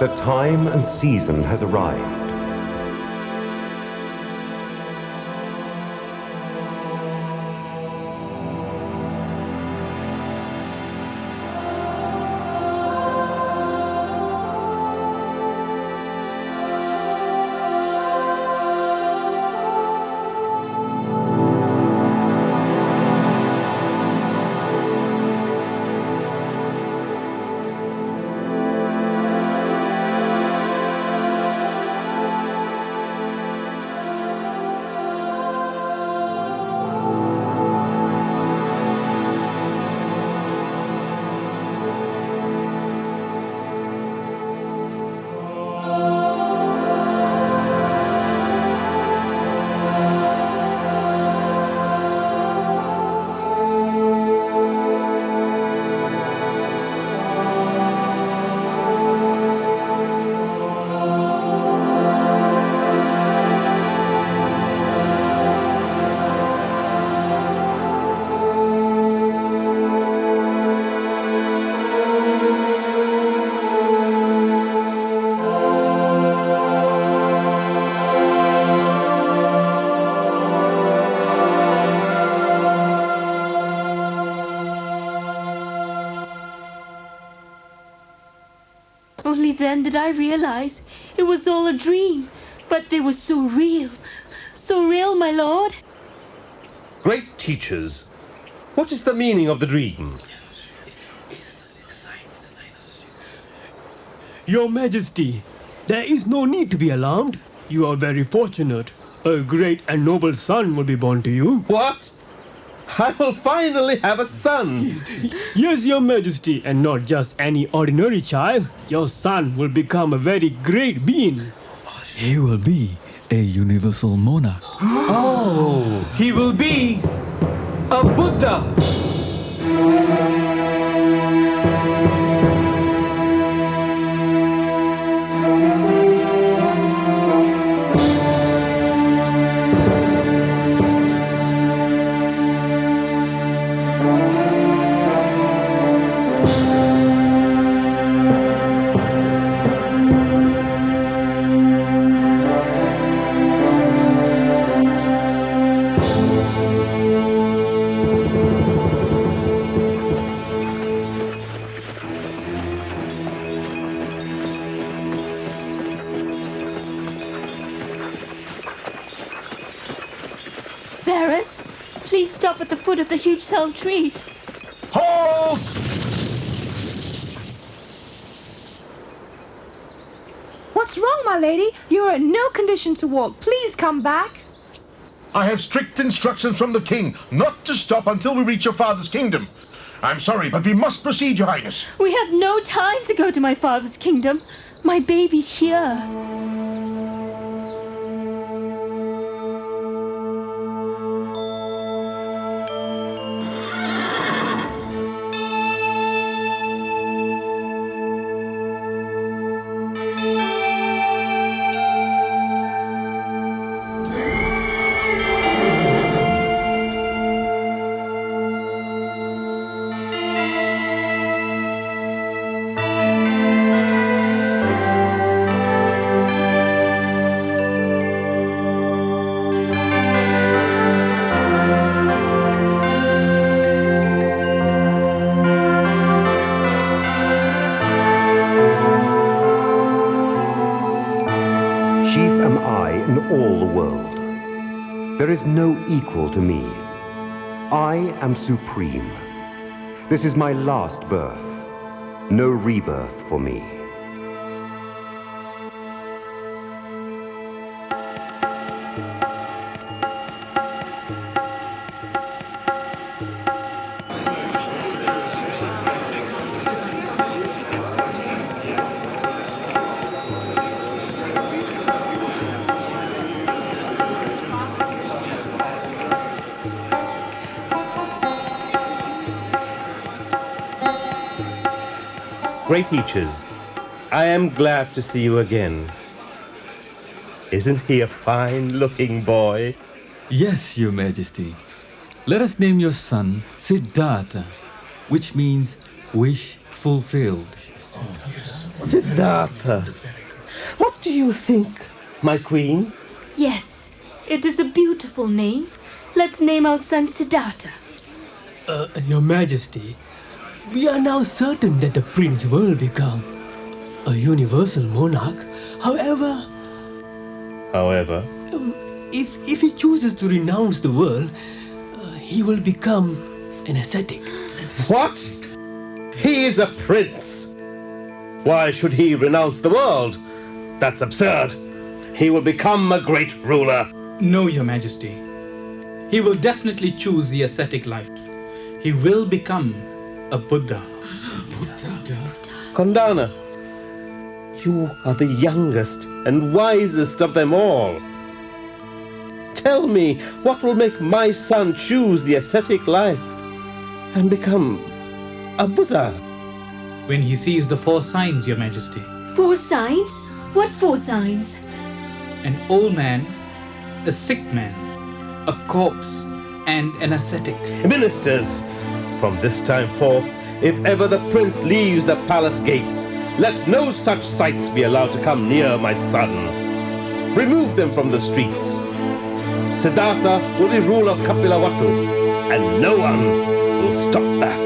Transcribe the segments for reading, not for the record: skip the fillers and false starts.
The time and season has arrived. Only then did I realize it was all a dream, but they were so real, my lord. Great teachers, what is the meaning of the dream? Your Majesty, there is no need to be alarmed. You are very fortunate. A great and noble son will be born to you. What? I will finally have a son. Yes, Your Majesty, and not just any ordinary child. Your son will become a very great being. He will be a universal monarch. Oh, he will be a Buddha. Varus, please stop at the foot of the huge cell tree. Halt! What's wrong, my lady? You're in no condition to walk. Please come back. I have strict instructions from the king not to stop until we reach your father's kingdom. I'm sorry, but we must proceed, Your Highness. We have no time to go to my father's kingdom. My baby's here. Chief am I in all the world. There is no equal to me. I am supreme. This is my last birth. No rebirth for me. Great teachers, I am glad to see you again. Isn't he a fine-looking boy? Yes, Your Majesty. Let us name your son Siddhartha, which means wish fulfilled. Siddhartha, what do you think, my queen? Yes, it is a beautiful name. Let's name our son Siddhartha. Your Majesty, we are now certain that the prince will become a universal monarch. However, if he chooses to renounce the world, he will become an ascetic. What? He is a prince. Why should he renounce the world? That's absurd. He will become a great ruler. No, Your Majesty. He will definitely choose the ascetic life. He will become a Buddha. Kondana, you are the youngest and wisest of them all. Tell me, what will make my son choose the ascetic life and become a Buddha? When he sees the 4 signs, Your Majesty. 4 signs? What 4 signs? An old man, a sick man, a corpse, and an ascetic. Ministers, from this time forth, if ever the prince leaves the palace gates, let no such sights be allowed to come near my son. Remove them from the streets. Siddhartha will be ruler of Kapilavastu, and no one will stop that.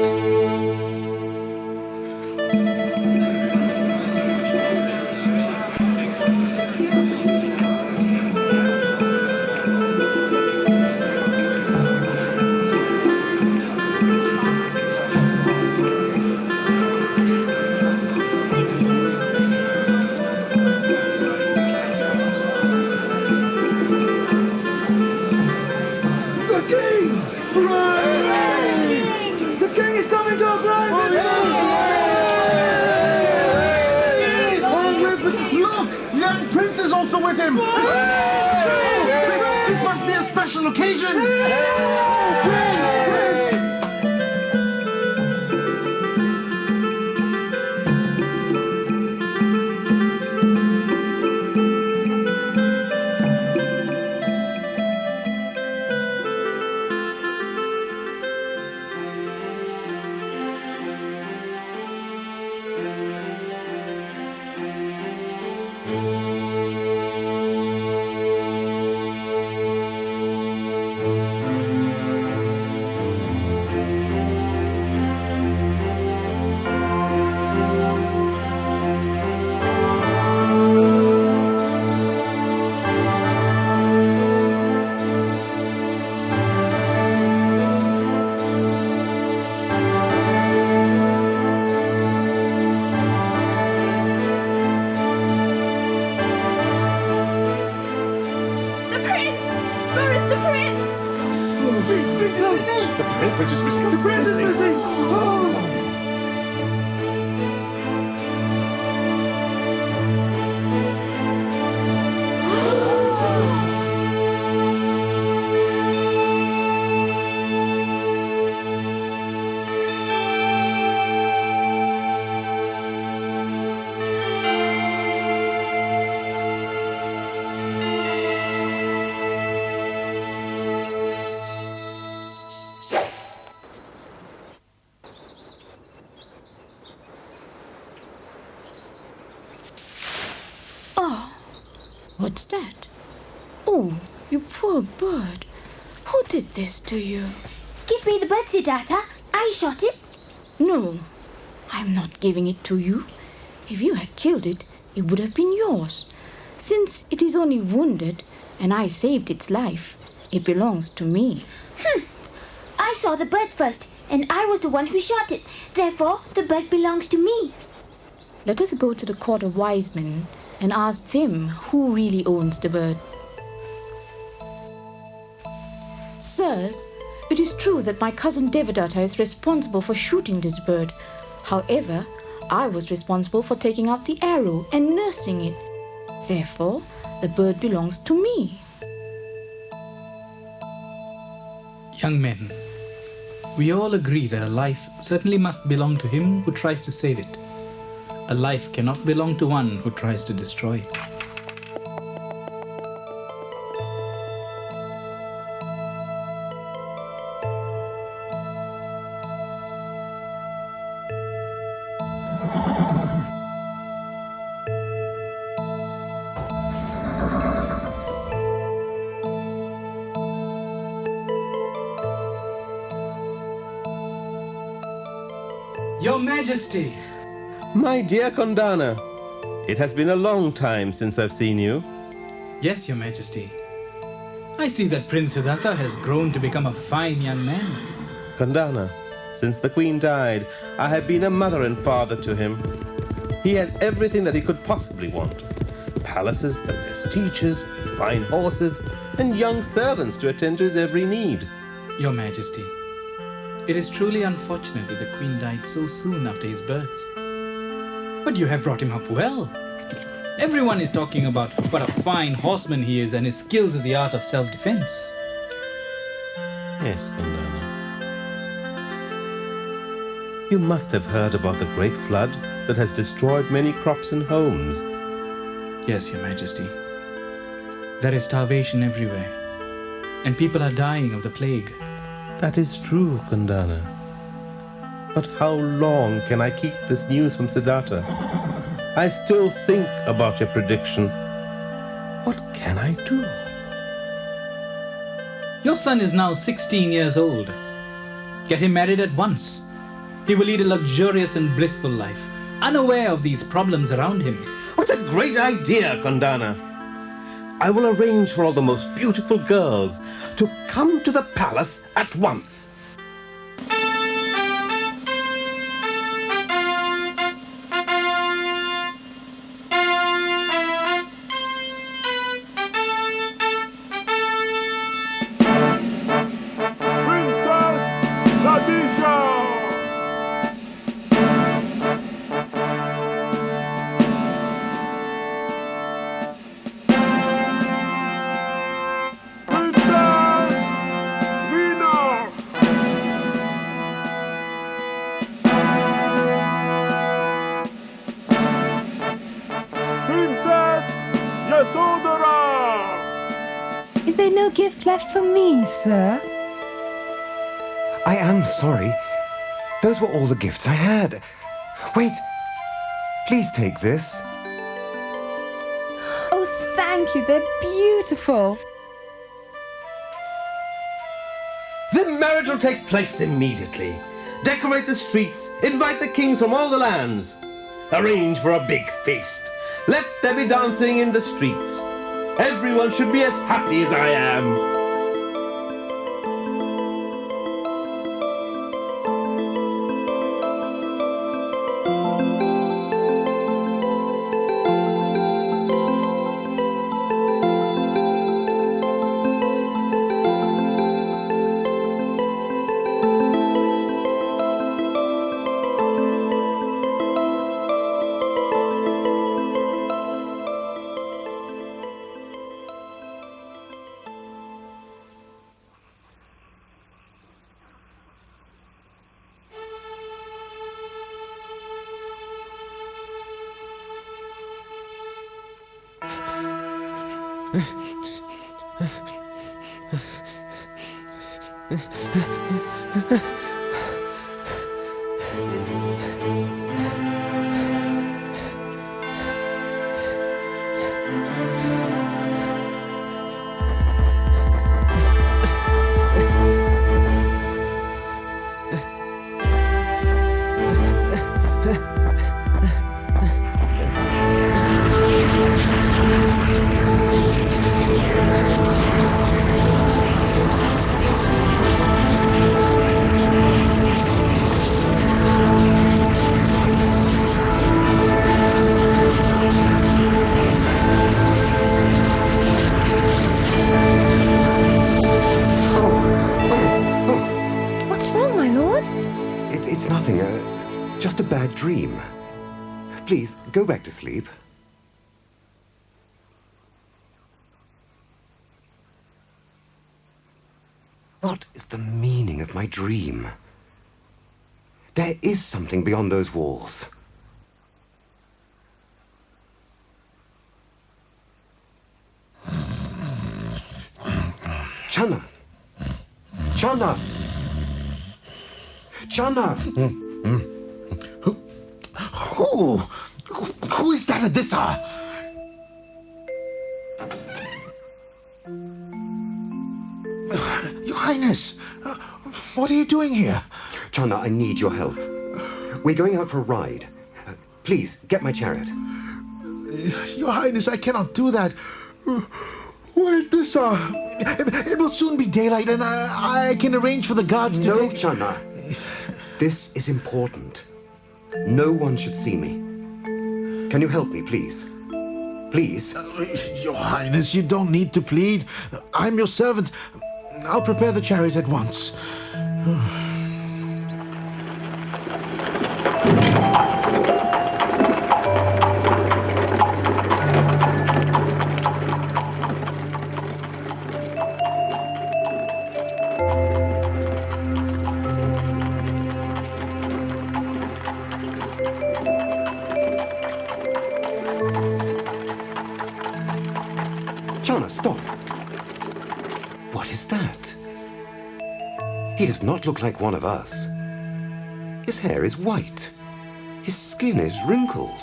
With him! This must be a special occasion! The prince is missing! Oh. What's that? Oh, you poor bird. Who did this to you? Give me the bird, Siddhartha. I shot it. No, I'm not giving it to you. If you had killed it, it would have been yours. Since it is only wounded and I saved its life, it belongs to me. I saw the bird first, and I was the one who shot it. Therefore, the bird belongs to me. Let us go to the court of wise men and ask them who really owns the bird. Sirs, it is true that my cousin Devadatta is responsible for shooting this bird. However, I was responsible for taking out the arrow and nursing it. Therefore, the bird belongs to me. Young men, we all agree that a life certainly must belong to him who tries to save it. A life cannot belong to one who tries to destroy it. Your Majesty! My dear Kondana, it has been a long time since I've seen you. Yes, Your Majesty. I see that Prince Siddhartha has grown to become a fine young man. Kondana, since the Queen died, I have been a mother and father to him. He has everything that he could possibly want. Palaces, the best teachers, fine horses, and young servants to attend to his every need. Your Majesty, it is truly unfortunate that the Queen died so soon after his birth. But you have brought him up well. Everyone is talking about what a fine horseman he is and his skills in the art of self-defense. Yes, Kondana. You must have heard about the great flood that has destroyed many crops and homes. Yes, Your Majesty. There is starvation everywhere, and people are dying of the plague. That is true, Kondana. But how long can I keep this news from Siddhartha? I still think about your prediction. What can I do? Your son is now 16 years old. Get him married at once. He will lead a luxurious and blissful life, unaware of these problems around him. What a great idea, Kondana! I will arrange for all the most beautiful girls to come to the palace at once. Is there no gift left for me, sir? I am sorry. Those were all the gifts I had. Wait. Please take this. Oh, thank you. They're beautiful. The marriage will take place immediately. Decorate the streets, invite the kings from all the lands. Arrange for a big feast. Let there be dancing in the streets. Everyone should be as happy as I am. It's nothing, just a bad dream. Please, go back to sleep. What is the meaning of my dream? There is something beyond those walls. Channa! Channa! Channa! Who is that at this hour? Your Highness, what are you doing here? Channa, I need your help. We're going out for a ride. Please, get my chariot. Your Highness, I cannot do that. Wait, it will soon be daylight, and I can arrange for the guards to No, take... Channa. This is important. No one should see me. Can you help me, please? Please? Your Highness, you don't need to plead. I'm your servant. I'll prepare the chariot at once. Channa, stop. What is that? He does not look like one of us. His hair is white. His skin is wrinkled.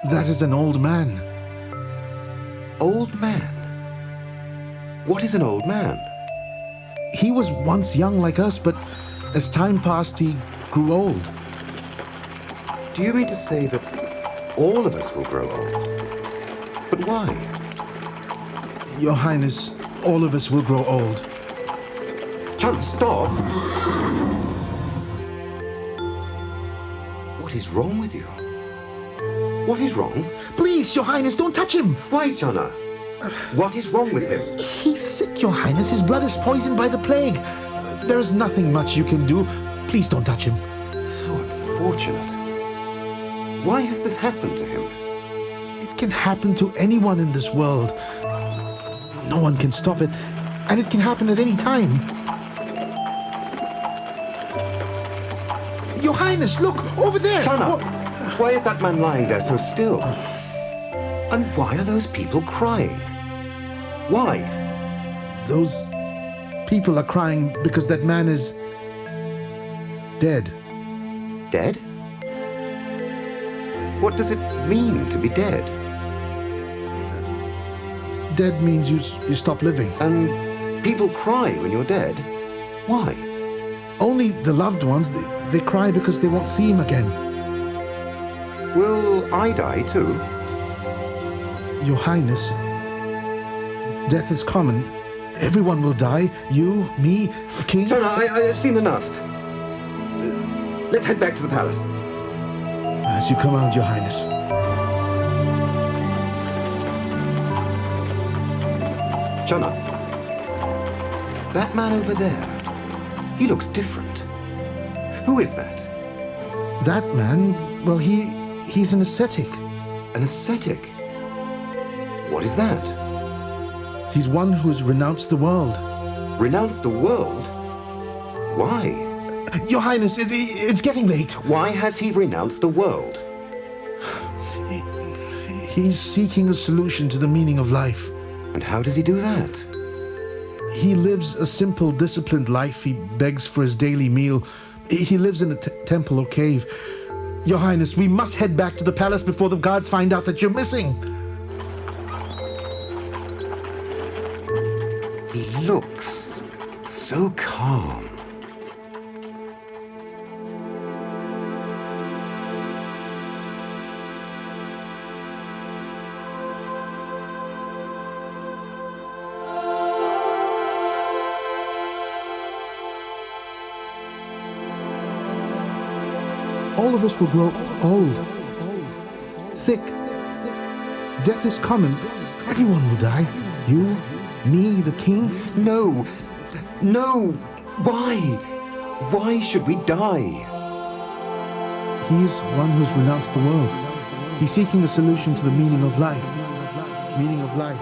That is an old man. Old man? What is an old man? He was once young like us, but as time passed, he grew old. Do you mean to say that all of us will grow old? But why? Your Highness, all of us will grow old. Channa, stop! What is wrong with you? What is wrong? Please, Your Highness, don't touch him! Why, Channa? What is wrong with him? He's sick, Your Highness. His blood is poisoned by the plague. There is nothing much you can do. Please don't touch him. How unfortunate. Why has this happened to him? It can happen to anyone in this world. No one can stop it, and it can happen at any time. Your Highness, look, over there! Channa! Why is that man lying there so still? And why are those people crying? Why? Those people are crying because that man is dead. Dead? What does it mean to be dead? Dead means you stop living. And people cry when you're dead? Why? Only the loved ones, they cry because they won't see him again. Will I die too? Your Highness, death is common. Everyone will die. You, me, the king. Channa, I've seen enough. Let's head back to the palace. As you command, Your Highness. Channa, that man over there, he looks different. Who is that? That man, well, he's an ascetic. An ascetic? What is that? He's one who's renounced the world. Renounced the world? Why? Your Highness, it's getting late. Why has he renounced the world? He's seeking a solution to the meaning of life. And how does he do that? He lives a simple, disciplined life. He begs for his daily meal. He lives in a temple or cave. Your Highness, we must head back to the palace before the guards find out that you're missing. He looks so calm. All of us will grow old, sick. Death is common. Everyone will die. You, me, the king. No, no. Why? Why should we die? He's one who's renounced the world. He's seeking a solution to the meaning of life. Meaning of life.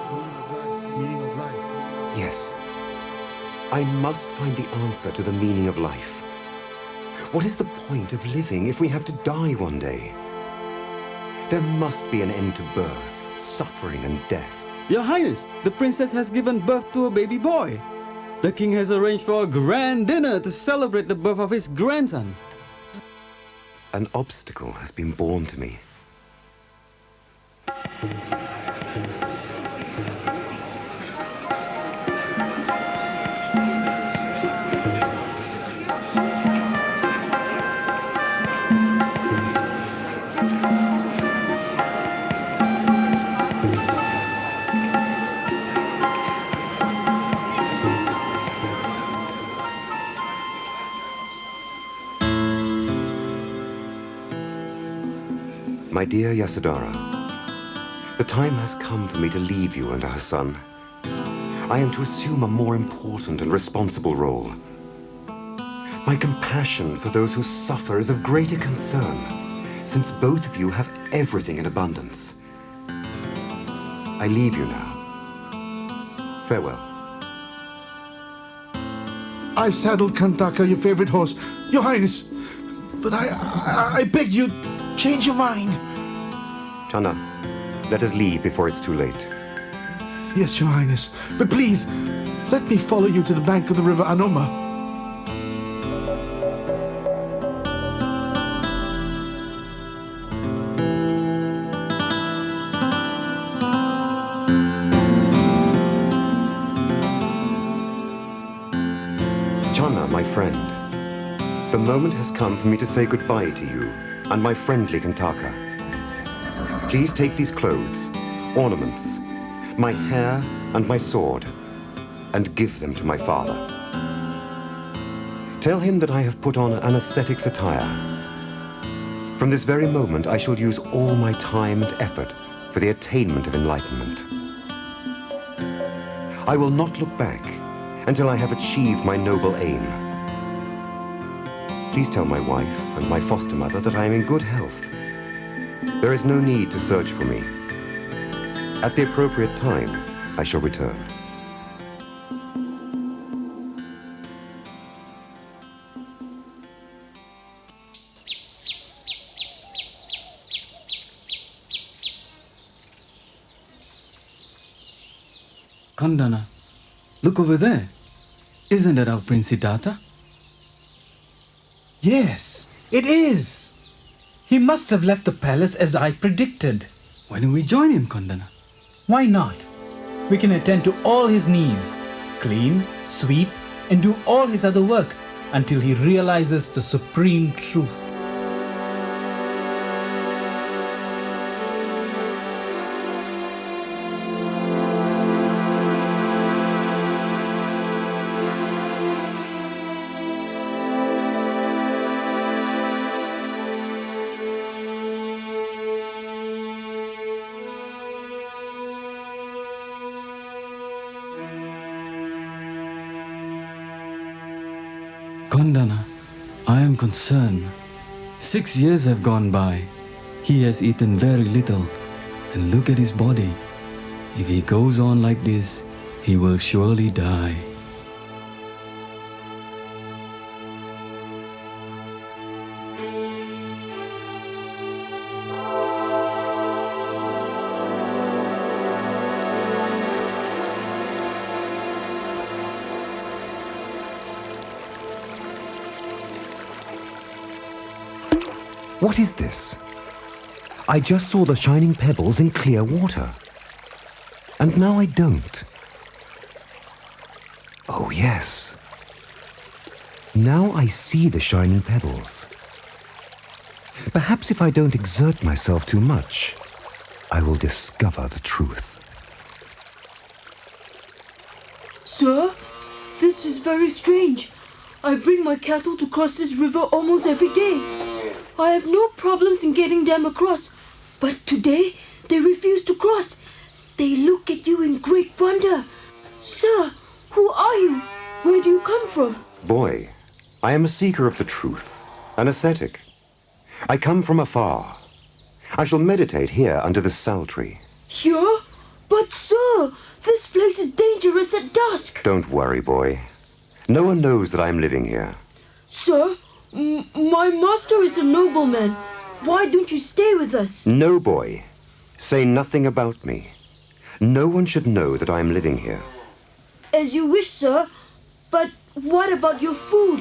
Meaning of life. Yes. I must find the answer to the meaning of life. What is the point of living if we have to die one day? There must be an end to birth, suffering, and death. Your Highness, the princess has given birth to a baby boy. The king has arranged for a grand dinner to celebrate the birth of his grandson. An obstacle has been born to me. My dear Yasodhara, the time has come for me to leave you and our son. I am to assume a more important and responsible role. My compassion for those who suffer is of greater concern, since both of you have everything in abundance. I leave you now. Farewell. I've saddled Kantaka, your favorite horse, Your Highness. But I beg you, change your mind. Channa, let us leave before it's too late. Yes, Your Highness. But please, let me follow you to the bank of the river Anoma. Channa, my friend, the moment has come for me to say goodbye to you and my friendly Kantaka. Please take these clothes, ornaments, my hair and my sword, and give them to my father. Tell him that I have put on an ascetic's attire. From this very moment, I shall use all my time and effort for the attainment of enlightenment. I will not look back until I have achieved my noble aim. Please tell my wife and my foster mother that I am in good health. There is no need to search for me. At the appropriate time, I shall return. Kandana, look over there. Isn't that our Prince Siddhartha? Yes, it is. He must have left the palace as I predicted. Why don't we join him, Kandana? Why not? We can attend to all his needs, clean, sweep, and do all his other work until he realizes the supreme truth. Kandana, I am concerned. 6 years have gone by. He has eaten very little. And look at his body. If he goes on like this, he will surely die. What is this? I just saw the shining pebbles in clear water. And now I don't. Oh, yes. Now I see the shining pebbles. Perhaps if I don't exert myself too much, I will discover the truth. Sir, this is very strange. I bring my cattle to cross this river almost every day. I have no problems in getting them across, but today they refuse to cross. They look at you in great wonder. Sir, who are you? Where do you come from? Boy, I am a seeker of the truth, an ascetic. I come from afar. I shall meditate here under the sal tree. Here? But sir, this place is dangerous at dusk. Don't worry, boy. No one knows that I am living here. Sir, my master is a nobleman. Why don't you stay with us? No, boy. Say nothing about me. No one should know that I am living here. As you wish, sir. But what about your food?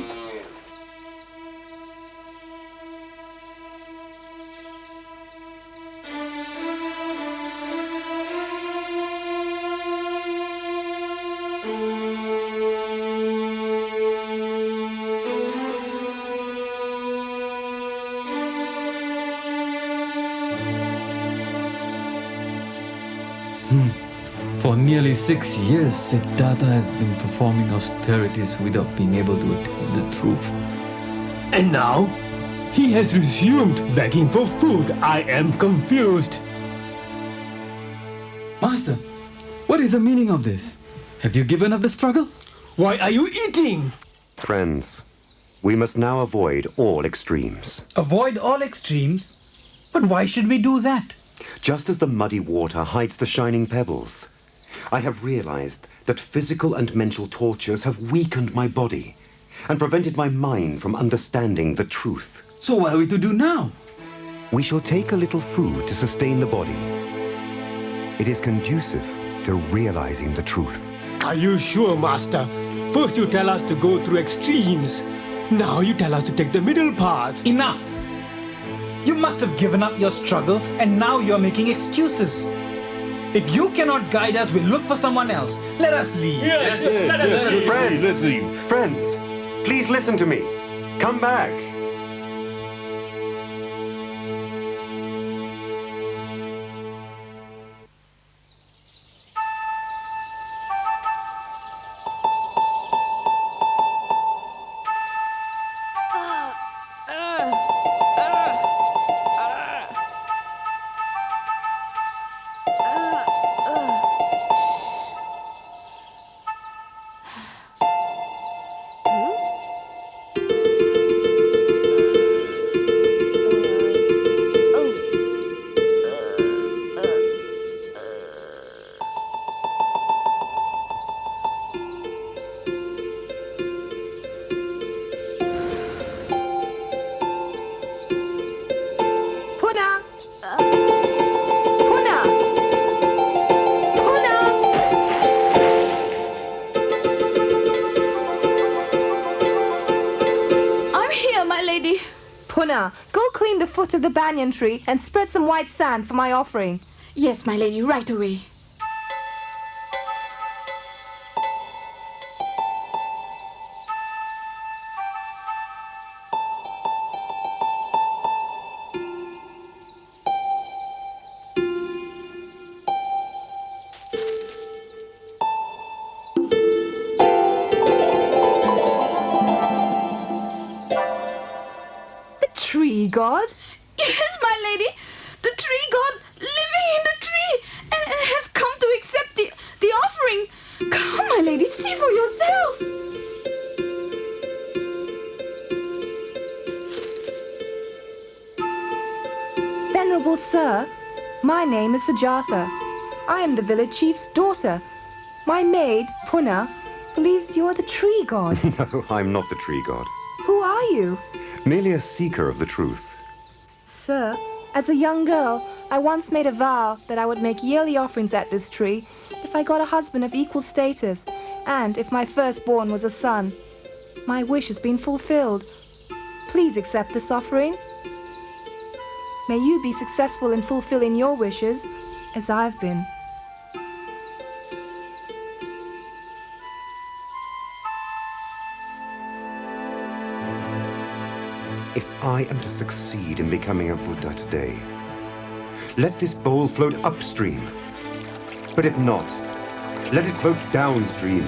For nearly 6 years, Siddhartha has been performing austerities without being able to attain the truth. And now, He has resumed begging for food. I am confused. Master, what is the meaning of this? Have you given up the struggle? Why are you eating? Friends, we must now avoid all extremes. Avoid all extremes? But why should we do that? Just as the muddy water hides the shining pebbles, I have realized that physical and mental tortures have weakened my body and prevented my mind from understanding the truth. So what are we to do now? We shall take a little food to sustain the body. It is conducive to realizing the truth. Are you sure, Master? First you tell us to go through extremes. Now you tell us to take the middle path. Enough! You must have given up your struggle and now you're making excuses. If you cannot guide us, we'll look for someone else. Let us leave. Yes. Friends, Let's leave. friends, please listen to me. Come back. Go clean the foot of the banyan tree and spread some white sand for my offering. Yes, my lady, right away. God? Yes, my lady. The tree god living in the tree and has come to accept the offering. Come, my lady, see for yourself. Venerable sir, my name is Siddhartha. I am the village chief's daughter. My maid, Puna, believes you're the tree god. No, I'm not the tree god. Who are you? Merely a seeker of the truth. Sir, as a young girl, I once made a vow that I would make yearly offerings at this tree if I got a husband of equal status, and if my firstborn was a son. My wish has been fulfilled. Please accept this offering. May you be successful in fulfilling your wishes, as I've been. If I am to succeed in becoming a Buddha today, let this bowl float upstream. But if not, let it float downstream.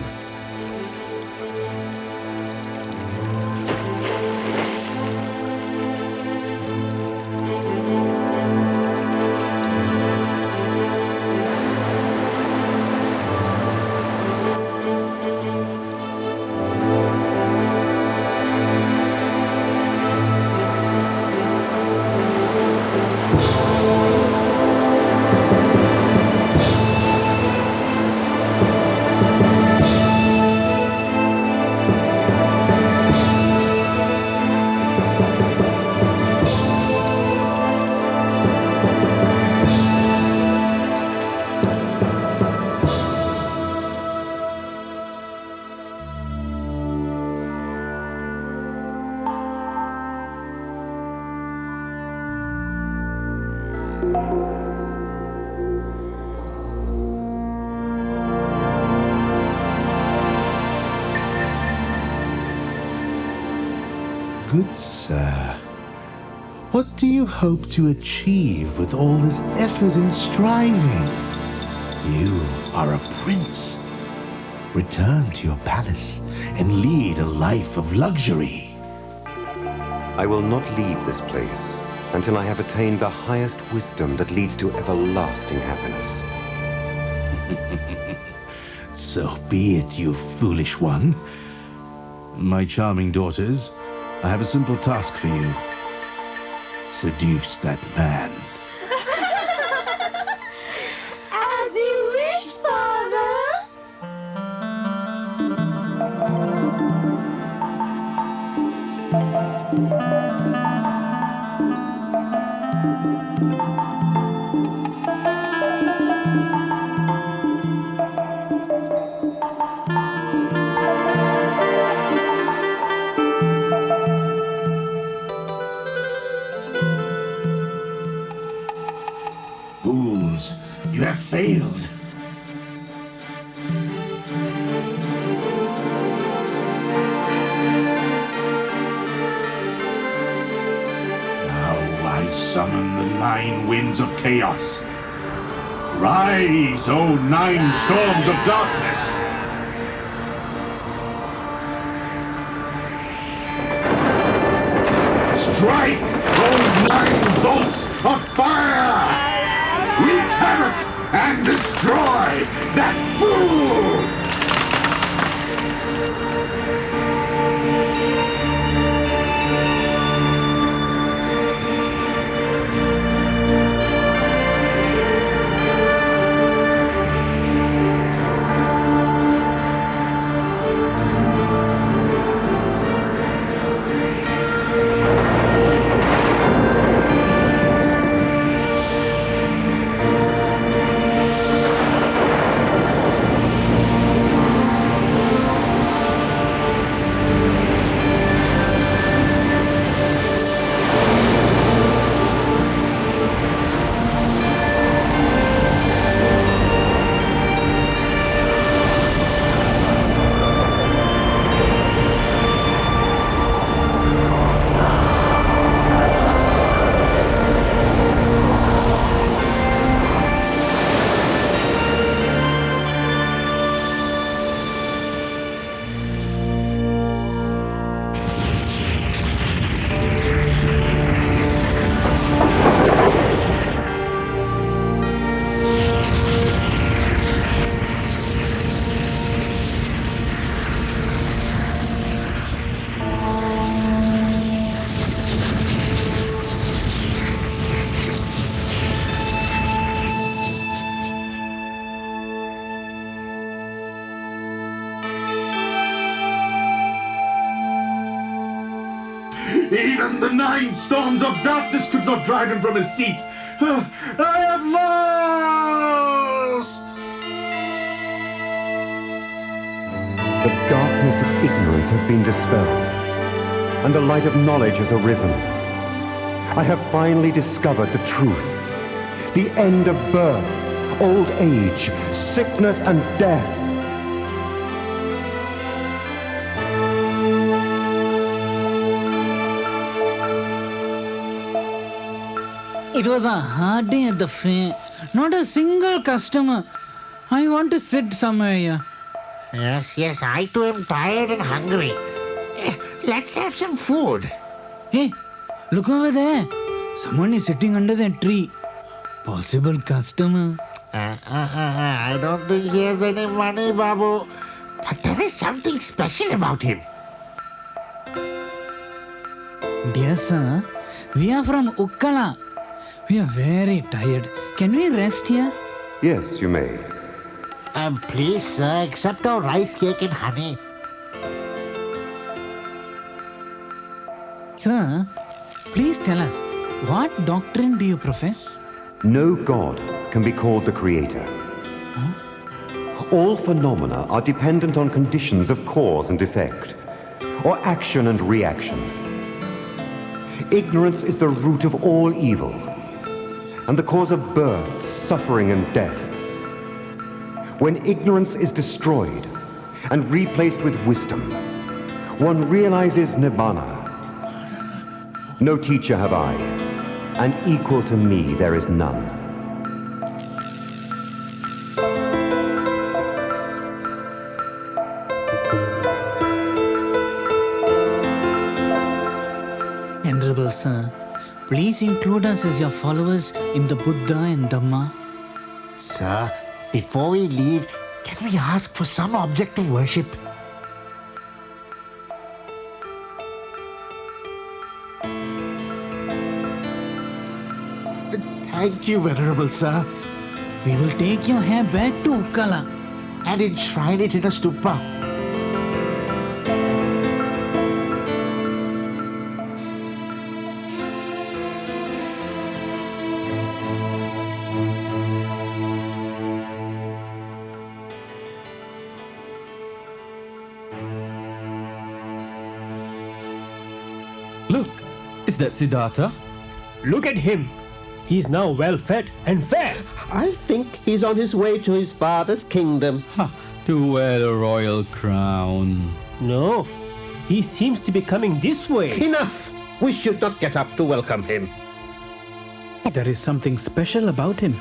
Good sir, what do you hope to achieve with all this effort and striving? You are a prince. Return to your palace and lead a life of luxury. I will not leave this place until I have attained the highest wisdom that leads to everlasting happiness. So be it, you foolish one. My charming daughters, I have a simple task for you. Seduce that man. As you wish, Father. Fools, you have failed. Now I summon the 9 winds of chaos. Rise, O 9 storms of darkness! Strike, O 9 bolts of fire! Wreak havoc and destroy that fool! Even the 9 storms of darkness could not drive him from his seat. I have lost! The darkness of ignorance has been dispelled, and the light of knowledge has arisen. I have finally discovered the truth. The end of birth, old age, sickness, and death. It was a hard day at the fair. Not a single customer. I want to sit somewhere here. Yes, I too am tired and hungry. Let's have some food. Hey, look over there. Someone is sitting under that tree. Possible customer. I don't think he has any money, Babu. But there is something special about him. Dear sir, we are from Ukkala. We are very tired. Can we rest here? Yes, you may. Please, sir, accept our rice cake and honey. Sir, please tell us, what doctrine do you profess? No God can be called the creator. Huh? All phenomena are dependent on conditions of cause and effect, or action and reaction. Ignorance is the root of all evil, and the cause of birth, suffering, and death. When ignorance is destroyed and replaced with wisdom, one realizes Nibbana. No teacher have I, and equal to me there is none. Venerable Sir, please include us as your followers in the Buddha and Dhamma. Sir, before we leave, can we ask for some object of worship? Thank you, Venerable Sir. We will take your hair back to Ukkala and enshrine it in a stupa. Look, is that Siddhartha? Look at him. He's now well fed and fair. I think he's on his way to his father's kingdom. To wear a royal crown. No, he seems to be coming this way. Enough! We should not get up to welcome him. There is something special about him.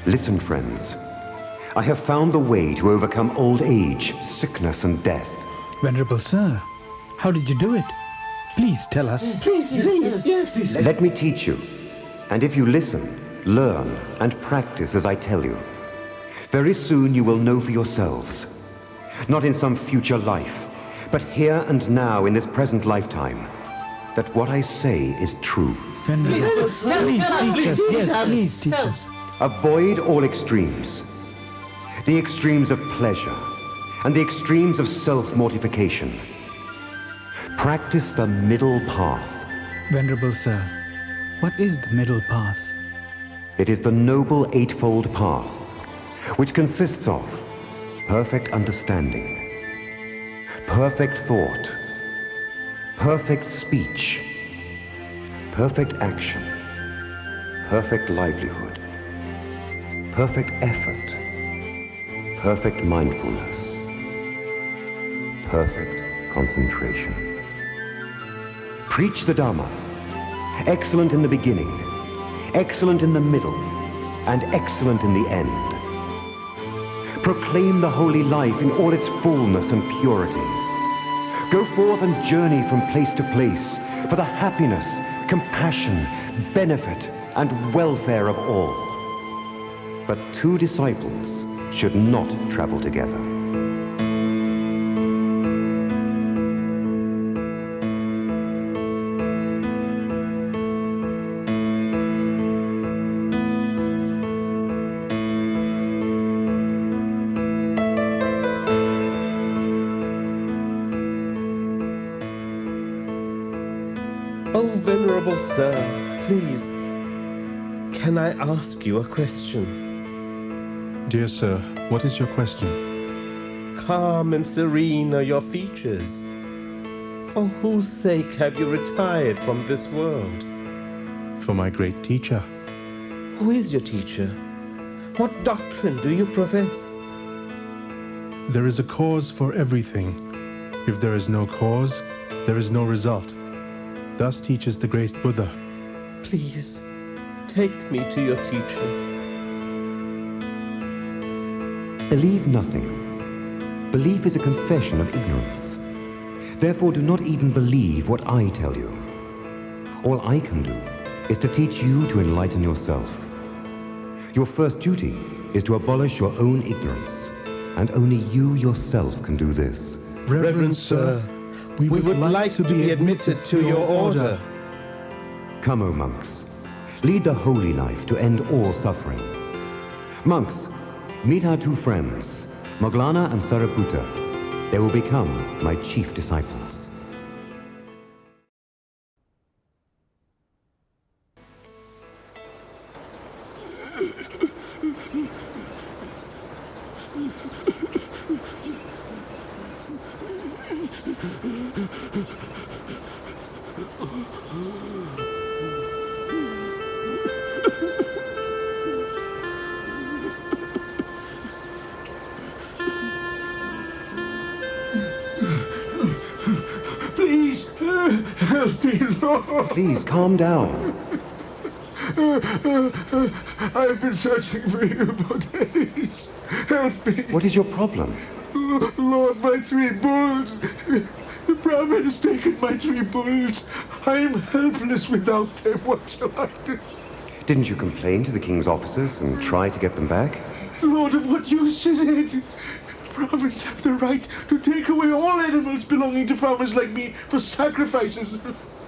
Listen, friends. I have found the way to overcome old age, sickness, and death. Venerable Sir, how did you do it? Please tell us. Yes. Let me teach you. And if you listen, learn, and practice as I tell you, very soon you will know for yourselves, not in some future life, but here and now in this present lifetime, that what I say is true. Venerable Sir, please teach us. Yes, please teach us. Avoid all extremes. The extremes of pleasure and the extremes of self-mortification. Practice the middle path. Venerable Sir, what is the middle path? It is the noble eightfold path, which consists of perfect understanding, perfect thought, perfect speech, perfect action, perfect livelihood, perfect effort, perfect mindfulness, perfect concentration. Preach the Dharma, excellent in the beginning, excellent in the middle, and excellent in the end. Proclaim the holy life in all its fullness and purity. Go forth and journey from place to place for the happiness, compassion, benefit, and welfare of all. But two disciples should not travel together. Oh, Venerable Sir, please, can I ask you a question? Dear sir, what is your question? Calm and serene are your features. For whose sake have you retired from this world? For my great teacher. Who is your teacher? What doctrine do you profess? There is a cause for everything. If there is no cause, there is no result. Thus teaches the great Buddha. Please, take me to your teacher. Believe nothing. Belief is a confession of ignorance. Therefore, do not even believe what I tell you. All I can do is to teach you to enlighten yourself. Your first duty is to abolish your own ignorance, and only you yourself can do this. Reverend Sir, we would like to be admitted to your order. Come, O monks. Lead the holy life to end all suffering. Monks, meet our two friends, Moglana and Sariputta. They will become my chief disciples. Help me, Lord. Please, calm down. I've been searching for you for days. Help me. What is your problem? Lord, my 3 bulls. The Brahmin has taken my 3 bulls. I am helpless without them. What shall I do? Didn't you complain to the king's officers and try to get them back? Lord, of what use is it? Brahmins have the right to take away all animals belonging to farmers like me for sacrifices.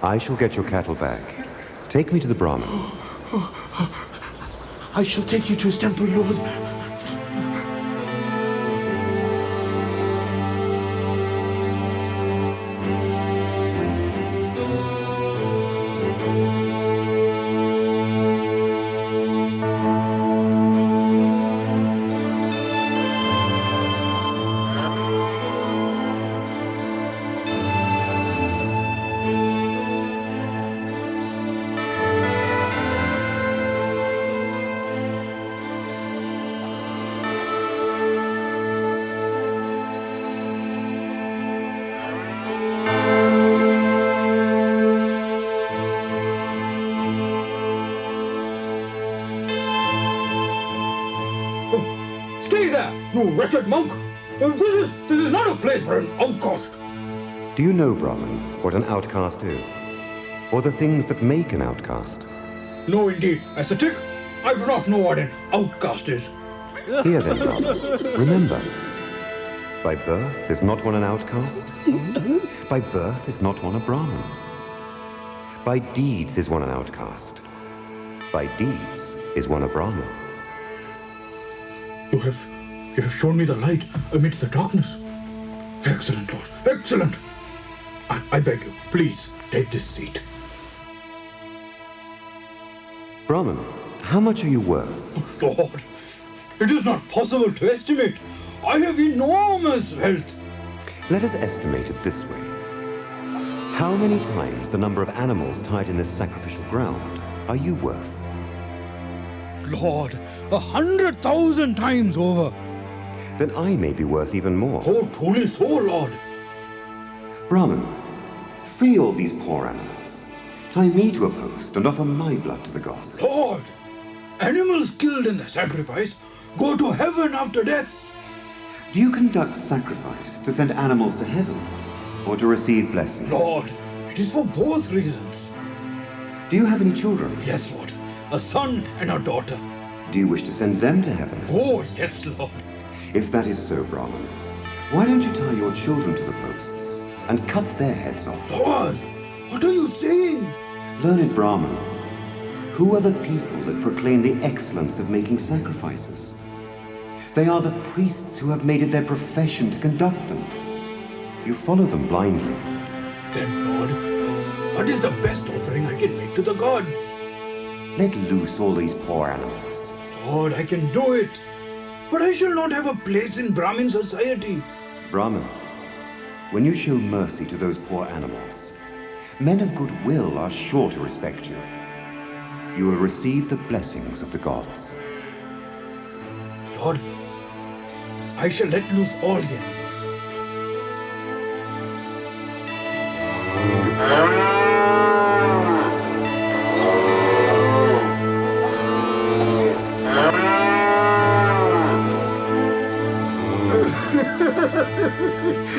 I shall get your cattle back. Take me to the Brahmin. I shall take you to his temple, Lord. Stay there, you wretched monk! This is not a place for an outcast! Do you know, Brahmin, what an outcast is? Or the things that make an outcast? No, indeed, ascetic. I do not know what an outcast is. Here then, Brahmin. Remember, by birth is not one an outcast. By birth is not one a Brahmin. By deeds is one an outcast. By deeds is one a Brahmin. You have shown me the light amidst the darkness. Excellent, Lord. Excellent. I beg you, please take this seat. Brahmin, how much are you worth? Oh, Lord, it is not possible to estimate. I have enormous wealth. Let us estimate it this way. How many times the number of animals tied in this sacrificial ground are you worth? Lord, 100,000 times over. Then I may be worth even more. Oh, truly so, Lord. Brahmin, free all these poor animals. Tie me to a post and offer my blood to the gods. Lord, animals killed in the sacrifice go to heaven after death. Do you conduct sacrifice to send animals to heaven or to receive blessings? Lord, it is for both reasons. Do you have any children? Yes, Lord. A son and a daughter. Do you wish to send them to heaven? Oh, yes, Lord. If that is so, Brahmin, why don't you tie your children to the posts and cut their heads off? Lord, what are you saying? Learned Brahmin, who are the people that proclaim the excellence of making sacrifices? They are the priests who have made it their profession to conduct them. You follow them blindly. Then, Lord, what is the best offering I can make to the gods? Let loose all these poor animals. Lord, I can do it. But I shall not have a place in Brahmin society. Brahmin, when you show mercy to those poor animals, men of good will are sure to respect you. You will receive the blessings of the gods. Lord, I shall let loose all the animals.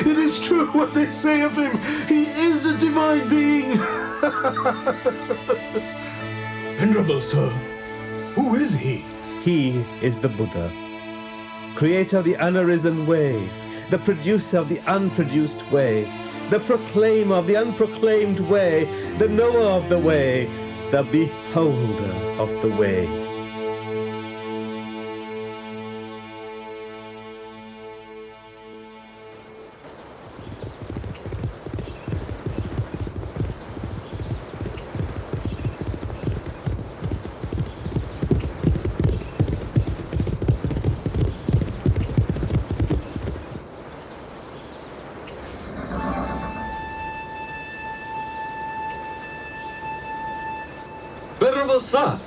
It is true what they say of him. He is a divine being. Venerable sir, who is he? He is the Buddha, creator of the unarisen way, the producer of the unproduced way, the proclaimer of the unproclaimed way, the knower of the way, the beholder of the way. Venerable sir,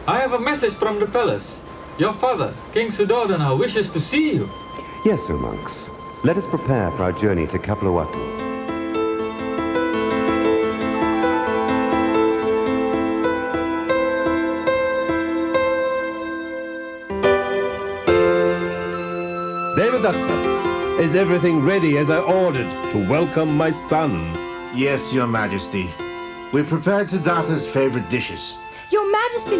I have a message from the palace. Your father, King Siddhartha, wishes to see you. Yes, O monks. Let us prepare for our journey to Kapilavastu. Devadatta, is everything ready as I ordered to welcome my son? Yes, Your Majesty. We've prepared Siddhartha's favorite dishes. Your Majesty,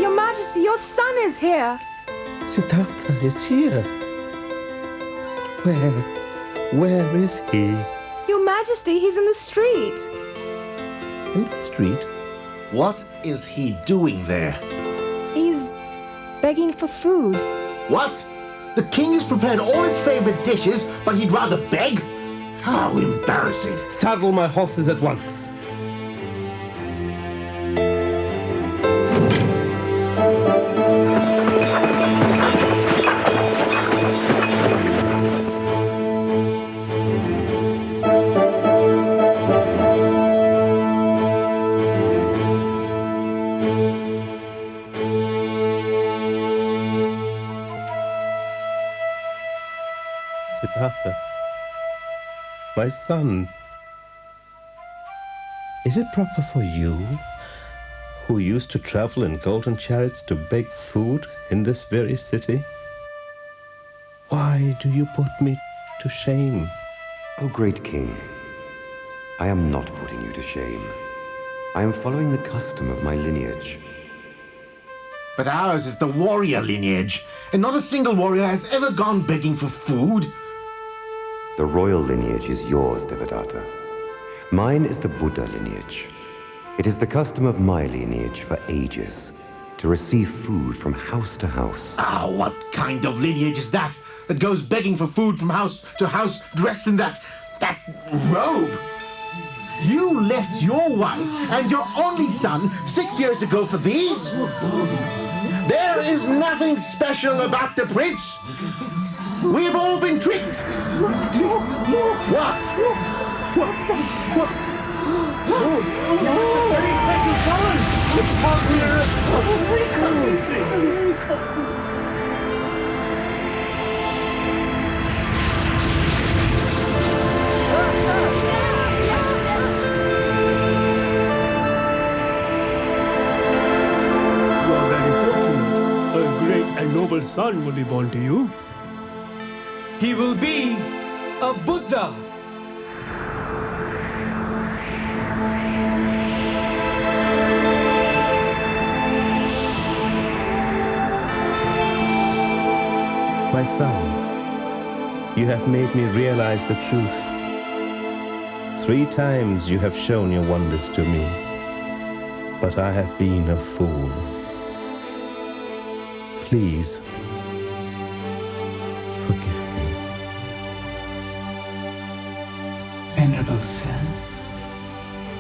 your son is here. Siddhartha is here. Where is he? Your Majesty, he's in the street. In the street? What is he doing there? He's begging for food. What? The king has prepared all his favorite dishes, but he'd rather beg? How embarrassing. Saddle my horses at once. Siddhartha, my son, is it proper for you, who used to travel in golden chariots, to beg food in this very city? Why do you put me to shame? O great king, I am not putting you to shame. I am following the custom of my lineage. But ours is the warrior lineage, and not a single warrior has ever gone begging for food. The royal lineage is yours, Devadatta. Mine is the Buddha lineage. It is the custom of my lineage for ages to receive food from house to house. Ah, what kind of lineage is that goes begging for food from house to house dressed in that robe? You left your wife and your only son 6 years ago for these? There is nothing special about the prince. We've all been tricked. What? What's that? What? Very special powers! It's a miracle! You are very fortunate. A great and noble son will be born to you. He will be a Buddha. My son, you have made me realize the truth. 3 times you have shown your wonders to me, but I have been a fool. Please, forgive me. Venerable sir,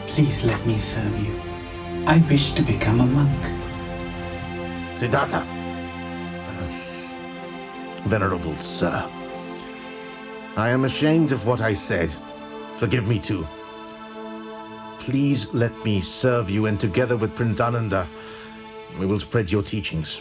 please let me serve you. I wish to become a monk. Siddhartha. Venerable sir, I am ashamed of what I said. Forgive me too. Please let me serve you, and together with Prince Ananda, we will spread your teachings.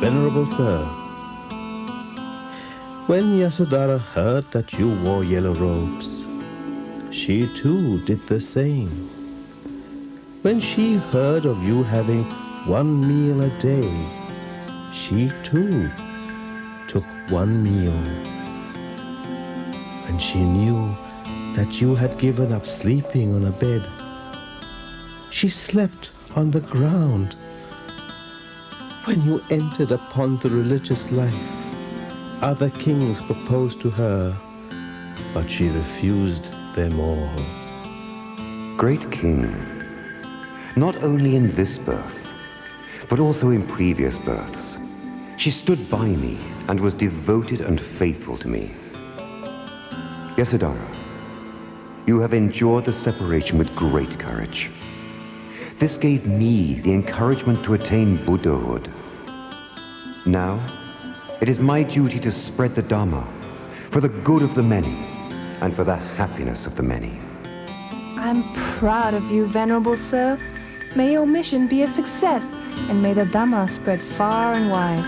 Venerable sir, when Yasodhara heard that you wore yellow robes, she too did the same. When she heard of you having 1 meal a day, she too took 1 meal. When she knew that you had given up sleeping on a bed, she slept on the ground. When you entered upon the religious life, other kings proposed to her, but she refused them all. Great king, not only in this birth, but also in previous births, she stood by me and was devoted and faithful to me. Yasodhara, you have endured the separation with great courage. This gave me the encouragement to attain Buddhahood. Now, it is my duty to spread the Dharma for the good of the many and for the happiness of the many. I'm proud of you, Venerable Sir. May your mission be a success, and may the Dhamma spread far and wide.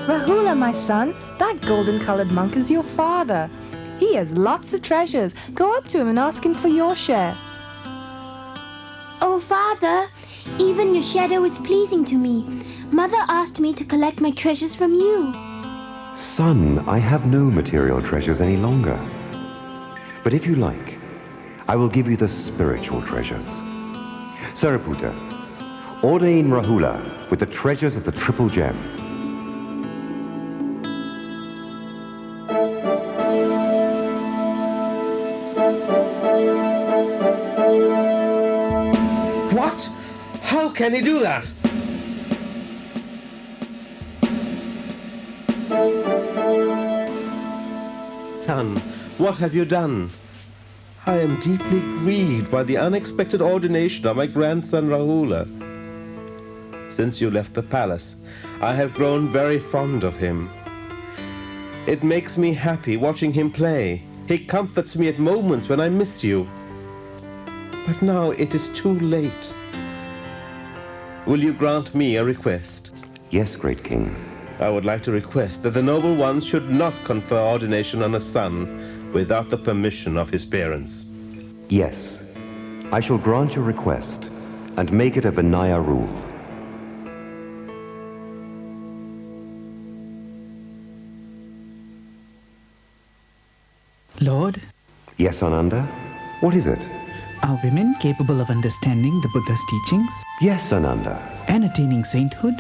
Rahula, my son, that golden-colored monk is your father. He has lots of treasures. Go up to him and ask him for your share. Oh, Father, even your shadow is pleasing to me. Mother asked me to collect my treasures from you. Son, I have no material treasures any longer. But if you like, I will give you the spiritual treasures. Sariputta, ordain Rahula with the treasures of the triple gem. What? How can he do that? Son, what have you done? I am deeply grieved by the unexpected ordination of my grandson Rahula. Since you left the palace, I have grown very fond of him. It makes me happy watching him play. He comforts me at moments when I miss you. But now it is too late. Will you grant me a request? Yes, great king. I would like to request that the noble ones should not confer ordination on a son without the permission of his parents. Yes, I shall grant your request and make it a Vinaya rule. Lord? Yes, Ananda? What is it? Are women capable of understanding the Buddha's teachings? Yes, Ananda. And attaining sainthood?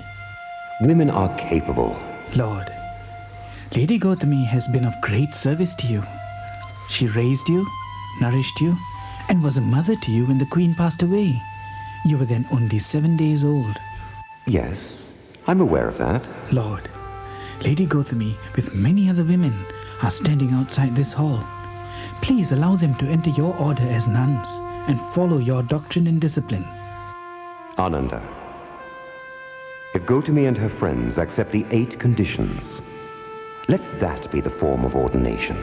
Women are capable. Lord, Lady Gautami has been of great service to you. She raised you, nourished you, and was a mother to you when the queen passed away. You were then only 7 days old. Yes, I'm aware of that. Lord, Lady Gautami, with many other women, are standing outside this hall. Please allow them to enter your order as nuns and follow your doctrine and discipline. Ananda, if Gautami and her friends accept the 8 conditions, let that be the form of ordination.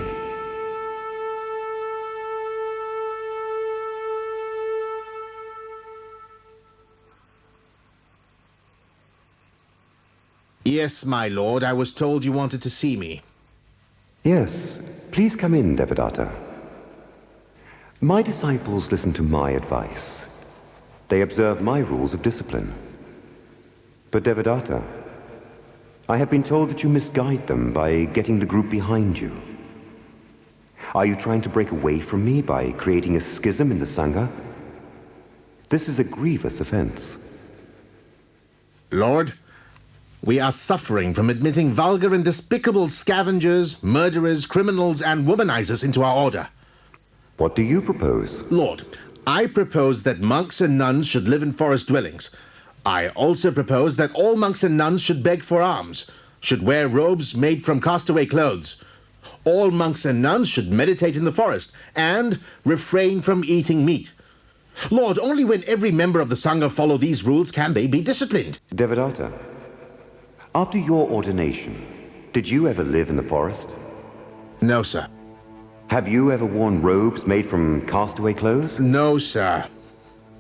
Yes, my lord, I was told you wanted to see me. Yes, please come in, Devadatta. My disciples listen to my advice. They observe my rules of discipline. But Devadatta, I have been told that you misguide them by getting the group behind you. Are you trying to break away from me by creating a schism in the Sangha? This is a grievous offense. Lord, we are suffering from admitting vulgar and despicable scavengers, murderers, criminals, and womanizers into our order. What do you propose? Lord, I propose that monks and nuns should live in forest dwellings. I also propose that all monks and nuns should beg for alms, should wear robes made from castaway clothes. All monks and nuns should meditate in the forest and refrain from eating meat. Lord, only when every member of the Sangha follow these rules can they be disciplined. Devadatta, after your ordination, did you ever live in the forest? No, sir. Have you ever worn robes made from castaway clothes? No, sir.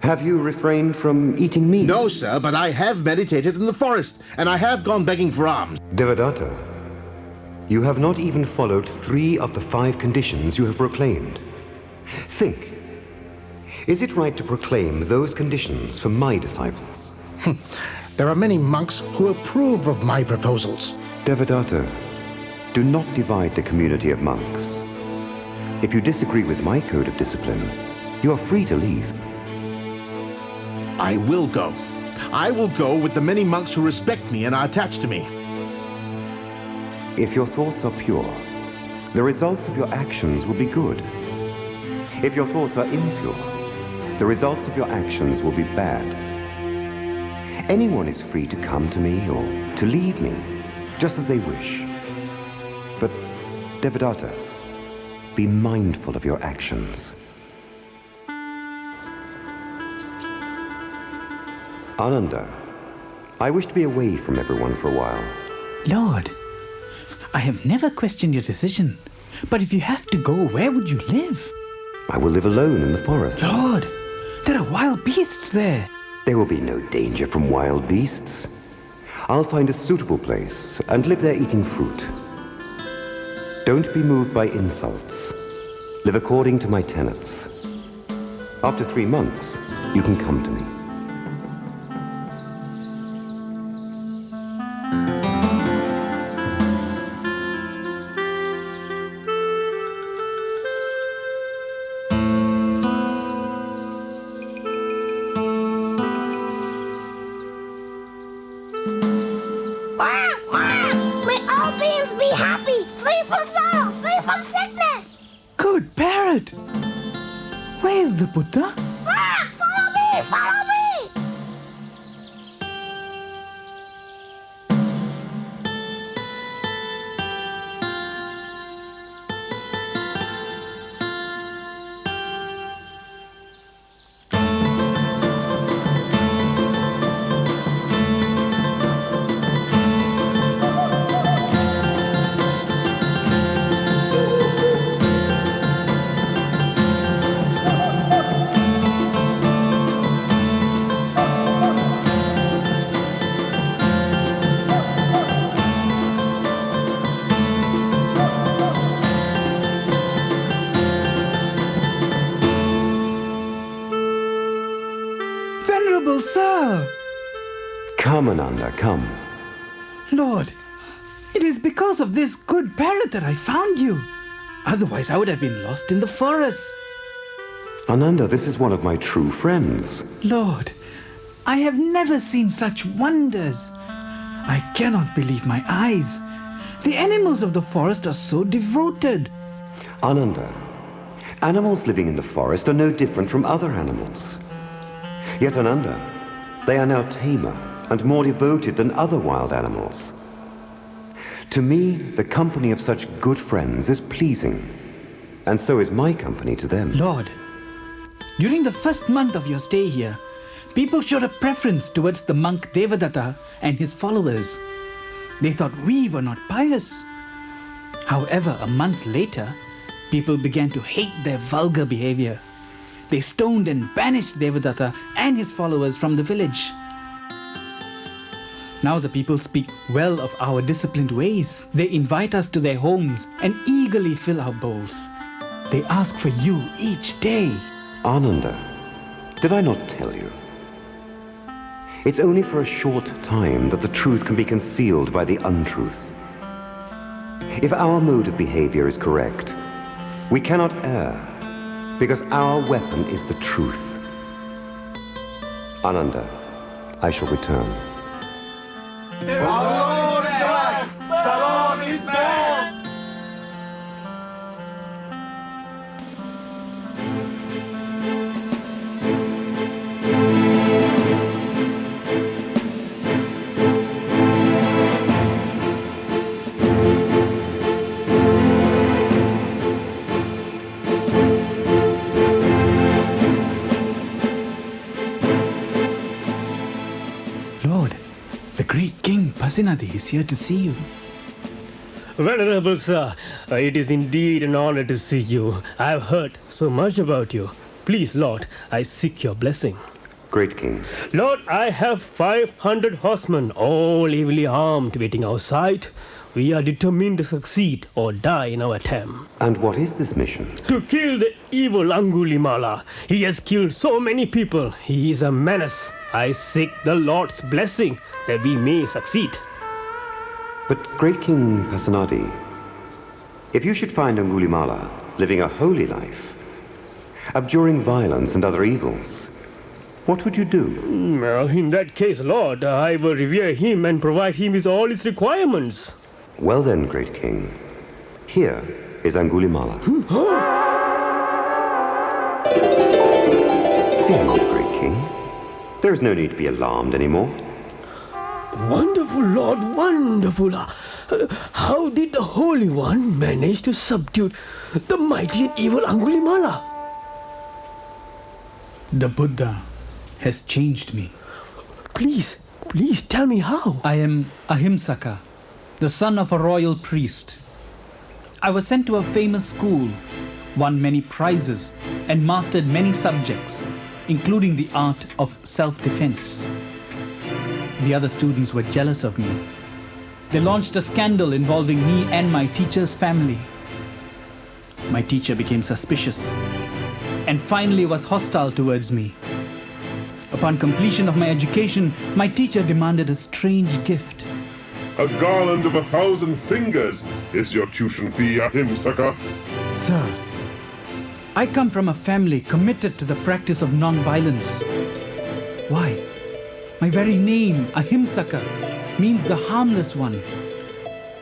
Have you refrained from eating meat? No, sir, but I have meditated in the forest, and I have gone begging for alms. Devadatta, you have not even followed 3 of the 5 conditions you have proclaimed. Think. Is it right to proclaim those conditions for my disciples? There are many monks who approve of my proposals. Devadatta, do not divide the community of monks. If you disagree with my code of discipline, you are free to leave. I will go. I will go with the many monks who respect me and are attached to me. If your thoughts are pure, the results of your actions will be good. If your thoughts are impure, the results of your actions will be bad. Anyone is free to come to me or to leave me, just as they wish. But, Devadatta, be mindful of your actions. Ananda, I wish to be away from everyone for a while. Lord, I have never questioned your decision. But if you have to go, where would you live? I will live alone in the forest. Lord, there are wild beasts there. There will be no danger from wild beasts. I'll find a suitable place and live there eating fruit. Don't be moved by insults. Live according to my tenets. After 3 months, you can come to me. May all beings be happy, free from sorrow, free from sickness. Good parrot! Where is the Buddha? Follow me, follow me. Venerable sir! Come, Ananda, come. Lord, it is because of this good parrot that I found you. Otherwise, I would have been lost in the forest. Ananda, this is one of my true friends. Lord, I have never seen such wonders. I cannot believe my eyes. The animals of the forest are so devoted. Ananda, animals living in the forest are no different from other animals. Yet, Ananda, they are now tamer and more devoted than other wild animals. To me, the company of such good friends is pleasing, and so is my company to them. Lord, during the first month of your stay here, people showed a preference towards the monk Devadatta and his followers. They thought we were not pious. However, a month later, people began to hate their vulgar behavior. They stoned and banished Devadatta and his followers from the village. Now the people speak well of our disciplined ways. They invite us to their homes and eagerly fill our bowls. They ask for you each day. Ananda, did I not tell you? It's only for a short time that the truth can be concealed by the untruth. If our mode of behavior is correct, we cannot err, because our weapon is the truth. Ananda, I shall return. The Lord is blessed! The Lord is blessed! Lord, the great King Pasinadi is here to see you. Venerable sir, it is indeed an honor to see you. I have heard so much about you. Please, Lord, I seek your blessing. Great King. Lord, I have 500 horsemen, all heavily armed, waiting outside. We are determined to succeed or die in our attempt. And what is this mission? To kill the evil Angulimala. He has killed so many people. He is a menace. I seek the Lord's blessing that we may succeed. But, Great King Pasinadi, if you should find Angulimala living a holy life, abjuring violence and other evils, what would you do? In that case, Lord, I will revere him and provide him with all his requirements. Well then, Great King, here is Angulimala. Fear not, Great King. There is no need to be alarmed anymore. Wonderful, Lord, wonderful. How did the Holy One manage to subdue the mighty and evil Angulimala? The Buddha has changed me. Please tell me how. I am Ahimsaka, the son of a royal priest. I was sent to a famous school, won many prizes, and mastered many subjects, including the art of self-defense. The other students were jealous of me. They launched a scandal involving me and my teacher's family. My teacher became suspicious and finally was hostile towards me. Upon completion of my education, my teacher demanded a strange gift. A garland of 1,000 fingers is your tuition fee, Ahimsaka. Sir, I come from a family committed to the practice of non-violence. Why? My very name, Ahimsaka, means the harmless one.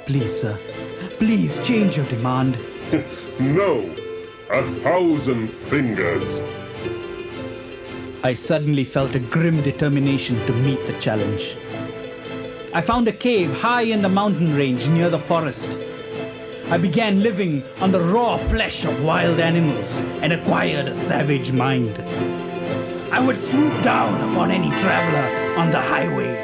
Please, sir, please change your demand. No, 1,000 fingers. I suddenly felt a grim determination to meet the challenge. I found a cave high in the mountain range near the forest. I began living on the raw flesh of wild animals and acquired a savage mind. I would swoop down upon any traveler on the highway.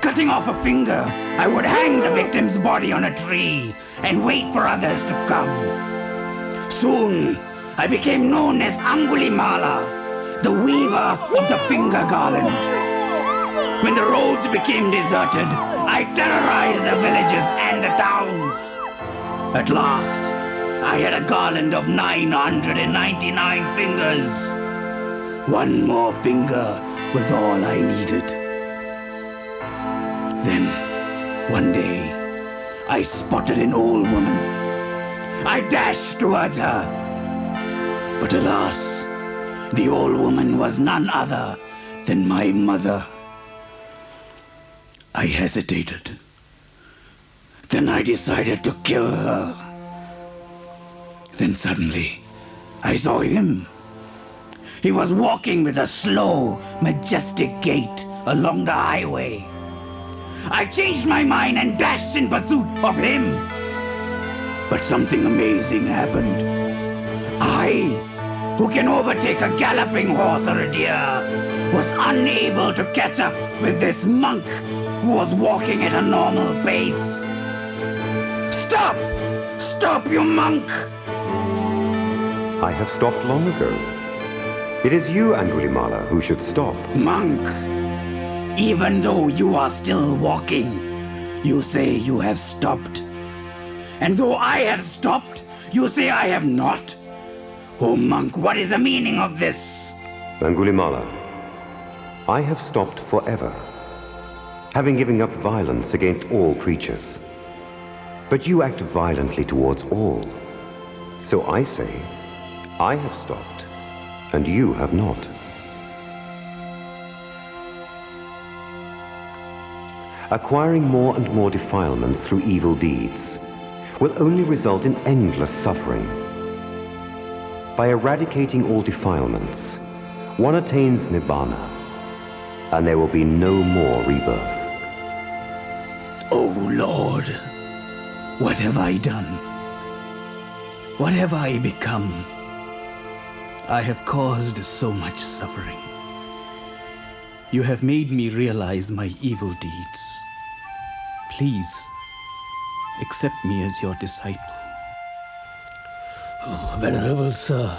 Cutting off a finger, I would hang the victim's body on a tree and wait for others to come. Soon, I became known as Angulimala, the weaver of the finger garland. When the roads became deserted, I terrorized the villages and the towns. At last, I had a garland of 999 fingers. One more finger was all I needed. Then, one day, I spotted an old woman. I dashed towards her. But alas, the old woman was none other than my mother. I hesitated. Then I decided to kill her. Then suddenly, I saw him. He was walking with a slow, majestic gait along the highway. I changed my mind and dashed in pursuit of him. But something amazing happened. I, who can overtake a galloping horse or a deer, was unable to catch up with this monk who was walking at a normal pace. Stop! Stop, you monk! I have stopped long ago. It is you, Angulimala, who should stop. Monk, even though you are still walking, you say you have stopped. And though I have stopped, you say I have not. Oh, monk, what is the meaning of this? Angulimala, I have stopped forever, having given up violence against all creatures. But you act violently towards all. So I say, I have stopped, and you have not. Acquiring more and more defilements through evil deeds will only result in endless suffering. By eradicating all defilements, one attains Nibbana, and there will be no more rebirth. Oh, Lord, what have I done? What have I become? I have caused so much suffering. You have made me realize my evil deeds. Please, accept me as your disciple. Oh, Venerable Sir,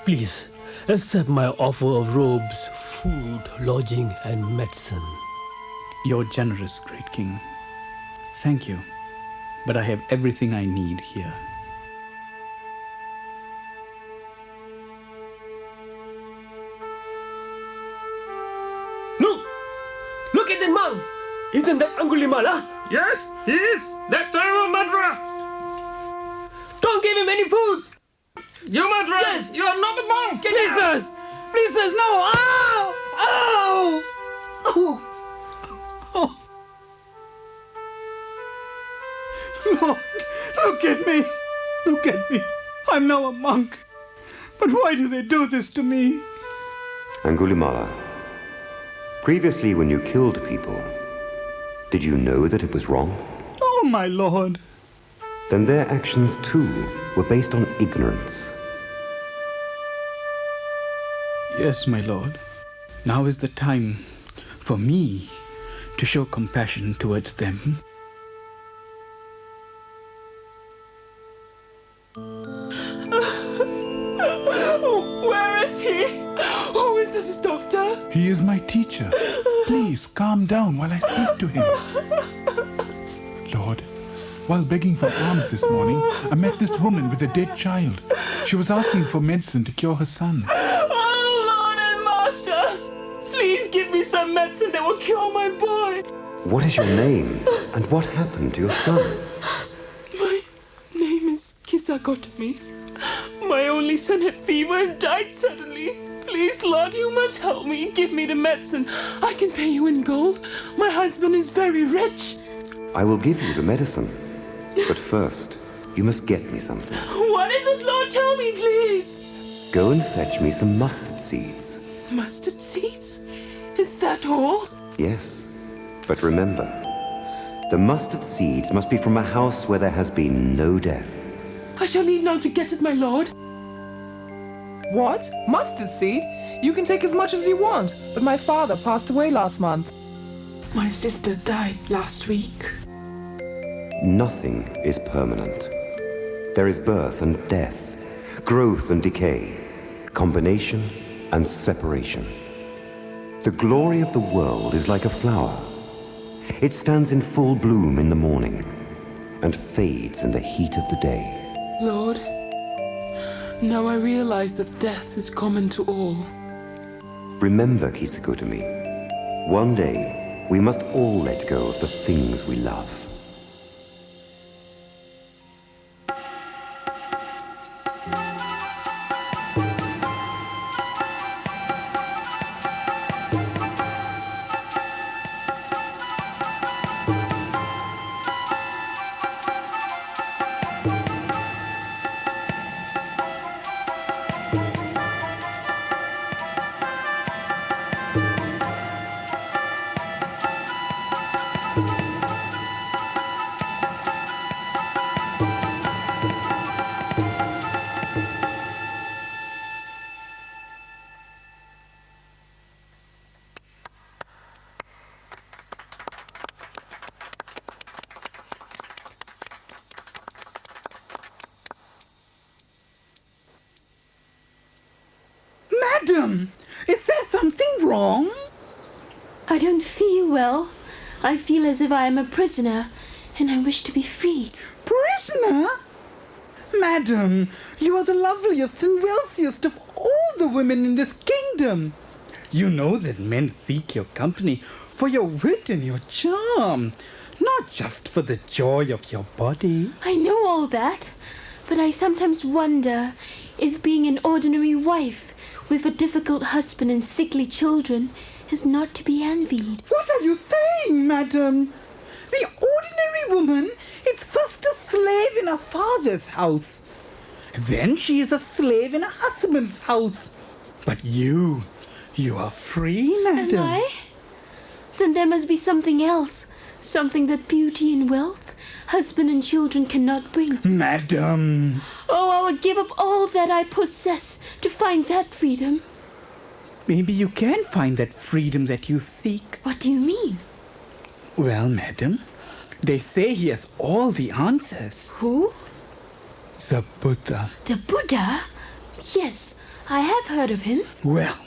please accept my offer of robes, food, lodging, and medicine. You're generous, great king. Thank you, but I have everything I need here. Look at that monk! Isn't that Angulimala? Yes, he is! That terrible murderer! Don't give him any food! You murderer! Yes! You are not a monk! Please, sirs! Please, sirs, no! Ow! Ow! Oh! Oh. Lord, look at me! Look at me! I'm now a monk. But why do they do this to me? Angulimala, previously when you killed people, did you know that it was wrong? Oh, my lord! Then their actions too were based on ignorance. Yes, my lord. Now is the time for me to show compassion towards them. Where is he? Who is this doctor? He is my teacher. Please calm down while I speak to him. Lord, while begging for alms this morning, I met this woman with a dead child. She was asking for medicine to cure her son. Oh, Lord and Master, please give me some medicine that will cure my boy. What is your name, and what happened to your son? My name is Kisagotami. My only son had fever and died suddenly. Please, Lord, you must help me. Give me the medicine. I can pay you in gold. My husband is very rich. I will give you the medicine. But first, you must get me something. What is it, Lord? Tell me, please. Go and fetch me some mustard seeds. Mustard seeds? Is that all? Yes, but remember, the mustard seeds must be from a house where there has been no death. I shall leave now to get it, my lord. What? Mustard seed? You can take as much as you want, but my father passed away last month. My sister died last week. Nothing is permanent. There is birth and death, growth and decay, combination and separation. The glory of the world is like a flower. It stands in full bloom in the morning and fades in the heat of the day. Lord, now I realize that death is common to all. Remember, Kisagotami, one day we must all let go of the things we love. Madam, is there something wrong? I don't feel well. I feel as if I am a prisoner, and I wish to be free. Prisoner? Madam, you are the loveliest and wealthiest of all the women in this kingdom. You know that men seek your company for your wit and your charm, not just for the joy of your body. I know all that, but I sometimes wonder if being an ordinary wife with a difficult husband and sickly children is not to be envied. What are you saying, madam? The ordinary woman is first a slave in a father's house. Then she is a slave in a husband's house. But you are free, madam. Am I? Then there must be something else. Something that beauty and wealth, husband and children cannot bring. Madam. Oh, I would give up all that I possess to find that freedom. Maybe you can find that freedom that you seek. What do you mean? Well, madam, they say he has all the answers. Who? The Buddha. The Buddha? Yes, I have heard of him. Well,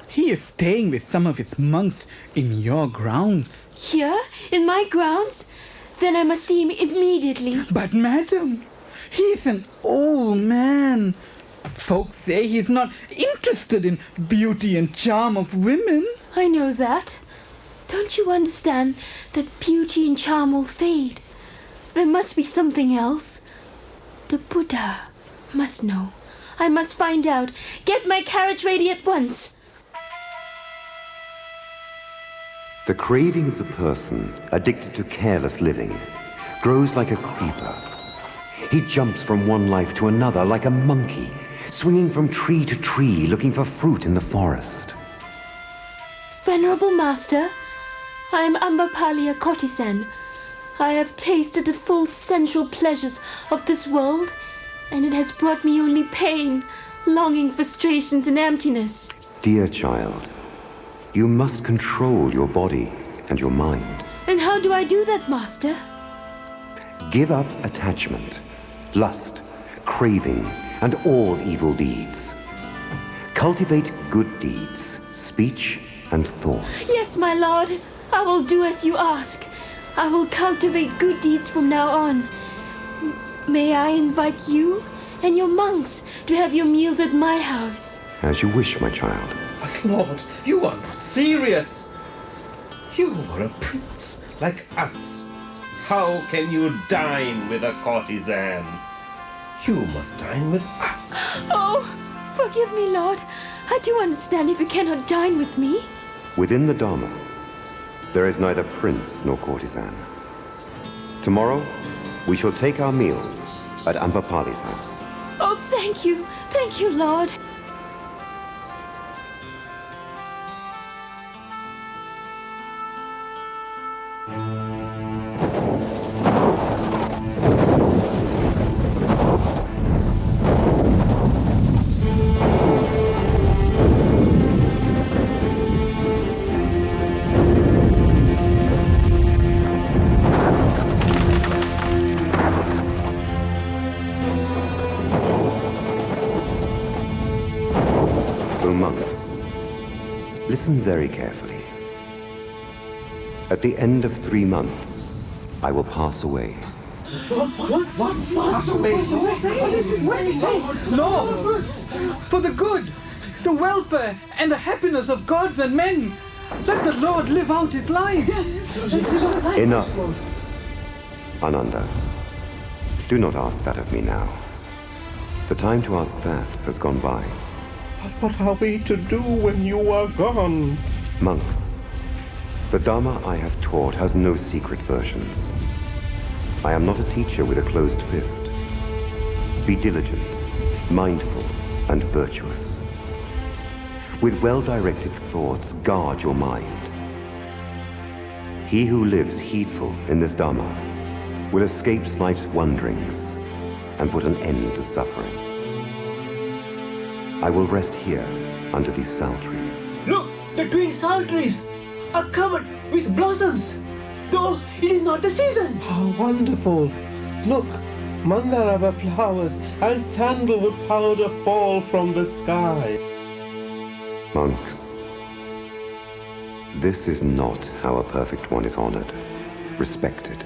he is staying with some of his monks in your grounds. Here? In my grounds? Then I must see him immediately. But, madam, he's an old man. Folks say he's not interested in beauty and charm of women. I know that. Don't you understand that beauty and charm will fade? There must be something else. The Buddha must know. I must find out. Get my carriage ready at once. The craving of the person addicted to careless living grows like a creeper. He jumps from one life to another like a monkey, swinging from tree to tree looking for fruit in the forest. Venerable Master, I am Ambapalia Kotisen. I have tasted the full sensual pleasures of this world, and it has brought me only pain, longing, frustrations, and emptiness. Dear child, You must control your body and your mind. And how do I do that, Master? Give up attachment, lust, craving, and all evil deeds. Cultivate good deeds, speech and thought. Yes, my lord. I will do as you ask. I will cultivate good deeds from now on. May I invite you and your monks to have your meals at my house? As you wish, my child. But Lord, you are not serious. You are a prince like us. How can you dine with a courtesan? You must dine with us. Oh, forgive me, Lord. I do understand if you cannot dine with me. Within the Dharma, there is neither prince nor courtesan. Tomorrow, we shall take our meals at Ambapali's house. Oh, thank you. Thank you, Lord. Monks, listen very carefully. At the end of 3 months, I will pass away. What? Pass away? No! For the good, the welfare, and the happiness of gods and men. Let the Lord live out his life. Yes. Enough. Ananda, do not ask that of me now. The time to ask that has gone by. But what are we to do when you are gone? Monks, the Dharma I have taught has no secret versions. I am not a teacher with a closed fist. Be diligent, mindful, and virtuous. With well-directed thoughts, guard your mind. He who lives heedful in this Dharma will escape life's wanderings and put an end to suffering. I will rest here under these sal trees. Look, the twin sal trees are covered with blossoms, though it is not the season. How wonderful! Look, mandarava flowers and sandalwood powder fall from the sky. Monks, this is not how a perfect one is honored, respected,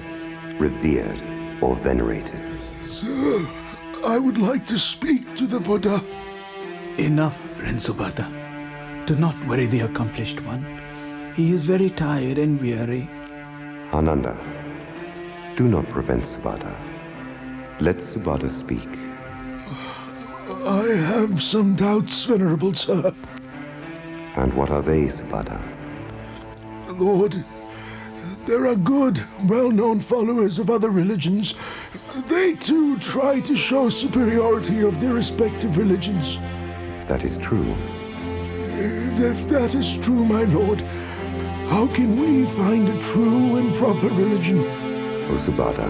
revered, or venerated. Sir, I would like to speak to the Buddha. Enough, friend Siddhartha. Do not worry the accomplished one. He is very tired and weary. Ananda, do not prevent Subhadra. Let Subhadra speak. I have some doubts, Venerable Sir. And what are they, Subhadra? Lord, there are good, well-known followers of other religions. They too try to show superiority of their respective religions. That is true. If that is true, my lord, how can we find a true and proper religion? O Subhadra,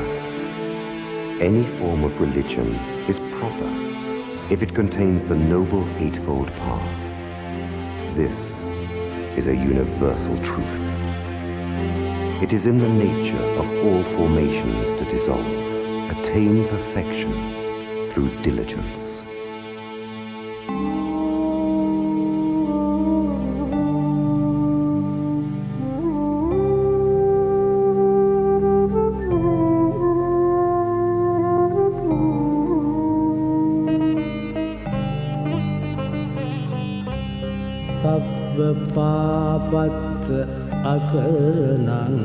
any form of religion is proper if it contains the noble eightfold path. This is a universal truth. It is in the nature of all formations to dissolve, attain perfection through diligence. පාපත් අකරණං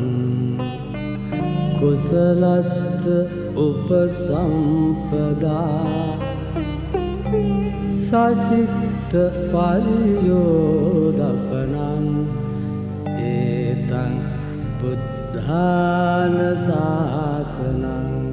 කුසලත් උපසම්පදා සචිත්ත පරියෝදපනං ඒතං බුද්ධාන ශාසනං